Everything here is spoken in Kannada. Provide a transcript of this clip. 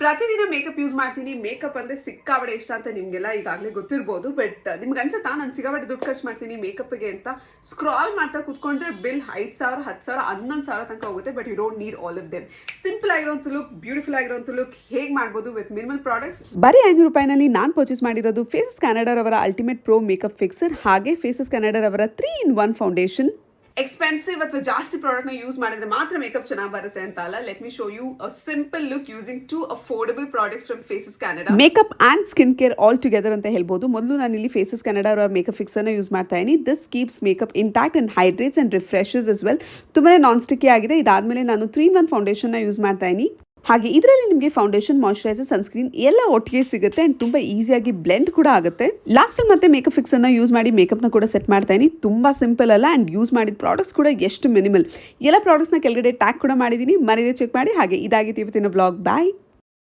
ಪ್ರತಿದಿನ ಮೇಕಪ್ ಯೂಸ್ ಮಾಡ್ತೀನಿ. ಮೇಕಪ್ ಅಂದರೆ ಸಿಕ್ಕಾಬಡೆ ಇಷ್ಟ ಅಂತ ನಿಮಗೆಲ್ಲ ಈಗಾಗಲೇ ಗೊತ್ತಿರ್ಬೋದು. ಬಟ್ ನಿಮ್ಗೆ ಅನ್ಸುತ್ತಾ ನಾನು ಸಿಕ್ಕಾಬಡೆ ದುಡ್ಡು ಖರ್ಚು ಮಾಡ್ತೀನಿ ಮೇಕಪ್ಗೆ ಅಂತ? ಸ್ಕ್ರಾಲ್ ಮಾಡ್ತಾ ಕೂತ್ಕೊಂಡ್ರೆ ಬಿಲ್ 5,000, 10,000, 11,000 ತನಕ ಹೋಗುತ್ತೆ. But you don't need all of them. Simple ಆಗಿರೋಂಥ ಲುಕ್, ಬ್ಯೂಟಿಫುಲ್ ಆಗಿರೋಂಥ ಲುಕ್ ಹೇಗೆ ಮಾಡ್ಬೋದು ವಿತ್ ಮಿನಿಮಲ್ ಪ್ರಾಡಕ್ಟ್ಸ್? ಬರೀ 500 ರೂಪಾಯಿನಲ್ಲಿ ನಾನು ಪರ್ಚೇಸ್ ಮಾಡಿರೋದು ಫೇಸಸ್ ಕ್ಯಾನಡಾ ಅವರ ಅಲ್ಟಿಮೇಟ್ ಪ್ರೋ ಮೇಕಪ್ ಫಿಕ್ಸರ್, ಹಾಗೆ ಫೇಸಸ್ ಕ್ಯಾನಡಾ ಅವರ 3-in-1 ಫೌಂಡೇಶನ್. ಎಕ್ಸ್ಪೆನ್ಸಿವ್ ಅಥವಾ ಜಾಸ್ತಿ ಪ್ರಾಡಕ್ಟ್ನ ಯೂಸ್ ಮಾಡಿದ್ರೆ ಮಾತ್ರ ಮೇಕಪ್ ಚೆನ್ನಾಗಿ ಬರುತ್ತೆ ಅಂತ ಅಲ್ಲ. Let me show you a simple look using 2 affordable products from Faces Canada. Makeup and skin care all together ಅಂತ ಹೇಳ್ಬೋದು. ಮೊದಲು ನಾನು ಇಲ್ಲಿ ಫೇಸಸ್ ಕ್ಯಾನಡಾ ಅವರ ಮೇಕಪ್ ಫಿಕ್ಸರ್ನ ಯೂಸ್ ಮಾಡ್ತಾ ಇದ್ದೀನಿ. This keeps makeup intact and hydrates and refreshes as well. ತುಂಬಾ ನಾನ್ ಸ್ಟಿಕ್ಕಿ ಆಗಿದೆ. ಇದಾದ್ಮೇಲೆ ನಾನು 3-in-1 ಫೌಂಡೇಶನ್ನ ಯೂಸ್ ಮಾಡ್ತಾ ಇದ್ದೀನಿ. ಹಾಗೆ ಇದರಲ್ಲಿ ನಿಮಗೆ ಫೌಂಡೇಶನ್, ಮಾಯ್ಶ್ಚರೈಸರ್, ಸನ್ಸ್ಕ್ರೀನ್ ಎಲ್ಲ ಒಟ್ಟಿಗೆ ಸಿಗುತ್ತೆ ಆ್ಯಂಡ್ ತುಂಬ ಈಸಿಯಾಗಿ ಬ್ಲೆಂಡ್ ಕೂಡ ಆಗುತ್ತೆ. ಲಾಸ್ಟಲ್ಲಿ ಮತ್ತೆ ಮೇಕಪ್ ಫಿಕ್ಸರ್ನ ಯೂಸ್ ಮಾಡಿ ಮೇಕಪ್ನ ಕೂಡ ಸೆಟ್ ಮಾಡ್ತಾ ಇದ್ದೀನಿ. ತುಂಬ ಸಿಂಪಲ್ ಅಲ್ಲ ಆ್ಯಂಡ್ ಯೂಸ್ ಮಾಡಿದ ಪ್ರಾಡಕ್ಟ್ಸ್ ಕೂಡ ಎಷ್ಟು ಮಿನಿಮಲ್. ಎಲ್ಲ ಪ್ರಾಡಕ್ಟ್ಸ್ನ ಕೆಳಗಡೆ ಟ್ಯಾಗ್ ಕೂಡ ಮಾಡಿದ್ದೀನಿ, ಮನೆಯದೇ ಚೆಕ್ ಮಾಡಿ. ಹಾಗೆ ಇದಾಗಿತ್ತು ಇವತ್ತಿನ ಬ್ಲಾಗ್. ಬಾಯ್.